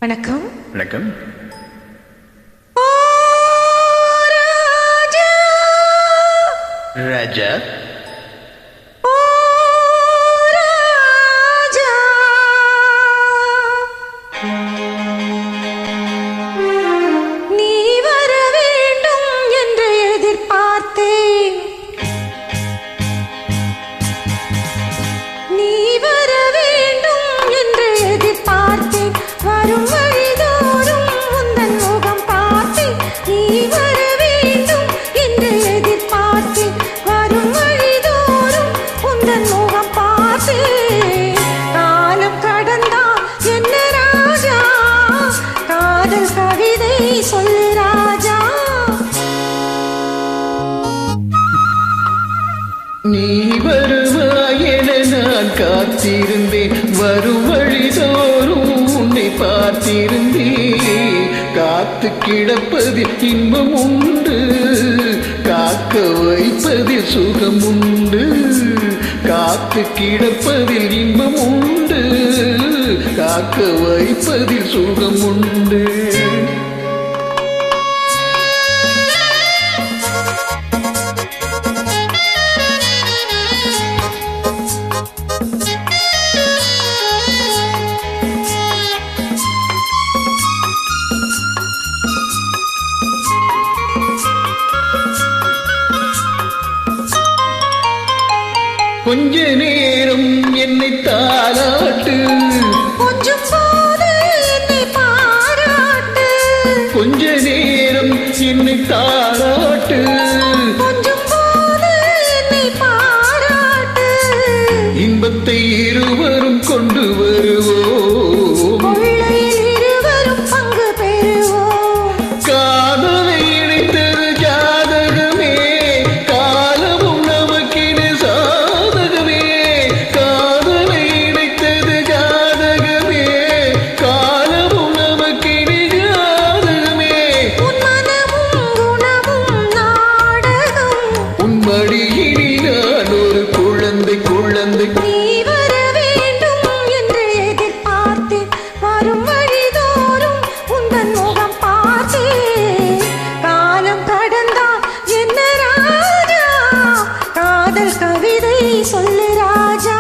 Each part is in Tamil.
வணக்கம். வணக்கம். ராஜா நீ வர வேண்டும் என்று எதிர்பார்த்தேன். நீ வர வேண்டும் என்று எதிர்பார்த்தேன். வரும் வழிதோறும் உந்தன் முகம் பார்த்தேன். நீ வர வேண்டும் என்று எதிர்பார்த்தேன். வரும் வழிதோறும் உந்தன் முகம் பார்த்தேன். காலம் கடந்தா என்ன ராஜா, காதல் கவிதை சொல்லு ராஜா. நீ வருவாய் என நான் காத்திருந்தேன். வரும் வழிதோறும் உன்னை பார்த்திருந்தேன். காத்து கிடப்பதில் இன்பம் உண்டு, காக்க வைப்பதில் சுகம் உண்டு. காத்து கிடப்பதில் இன்பம் உண்டு, காக்க வைப்பதில் சுகம் உண்டு. கொஞ்ச நேரம் என்னை தாலாட்டு, கொஞ்சம் போது என்னை பாராட்டு. கொஞ்ச நேரம் என்னை தாலாட்டு, கொஞ்சம் போது என்னை பாராட்டு. இன்பத்தை இருவரும் கொண்டு வருவோம், கொள்ளையில் இருவரும் பங்கு பெறுவோம். காதலை இணைத்தது ஜாதகமே, காலமும் நமக்கினு சாதகமே. காதலை இணைத்தது ஜாதகமே, காலமும் நமக்கினு ஜாதகமே. உன் மனமும் குணமும் நாடகம். உன் மடியினில் நான் ஒரு குழந்தை குழந்தை. நீ வர வேண்டும் என்று எதிர்பார்த்தேன். வரும் வழிதோறும் உந்தன் முகம் பார்த்தேன். காலம் கடந்தா என்ன ராஜா, காதல் கவிதை சொல்லு ராஜா.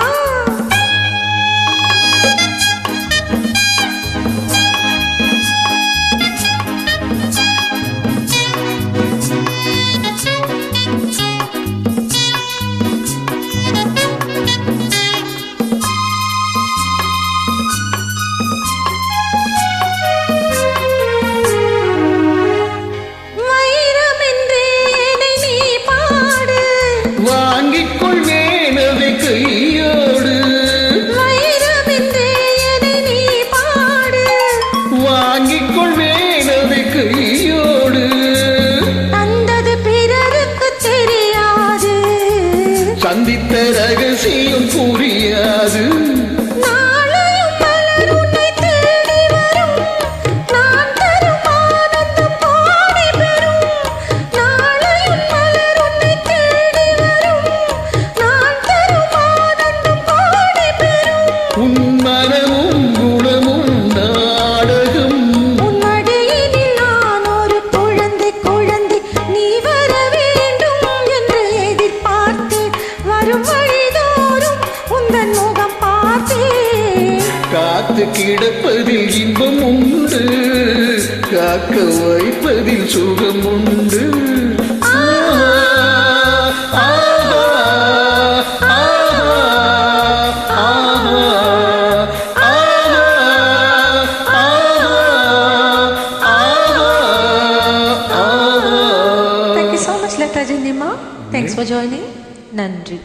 வைரம் என்றே என்னை நீ பாடு. வாங்கிக் கொள்வேன் அதை கையோடு, வைரம் என்றே என்னை நீ பாடு. வாங்கிக் கொள்வேன் அதை கையோடு. தந்தது பிறருக்கு தெரியாது, சந்தித்த ரகசியம் புரியாது. நாளையும் மலர் உன்னை தேடி வரும். நான் தரும் ஆனந்தம் கோடி பெறும். நாளையும் மலர் உன்னை தேடி வரும். நான் தரும் ஆனந்தம் கோடி பெறும். உன் மனமும் குணமும் நாடகம். உன் மடியினில் நான் ஒரு குழந்தை குழந்தை. நீ வர வேண்டும் என்று எதிர்பார்த்தேன். வரும் வழிதோறும் உந்தன் முகம் பார்த்தேன். காத்து கிடப்பதில் இன்பம் உண்டு, காக்க வைப்பதில் சுகம் உண்டு. ஆஹா, ஆஹா, ஆஹா, ஆஹா, ஆஹா, ஆஹா, ஆஹா. Thank you so much, Lata Janima. Thanks for joining. நன்றி.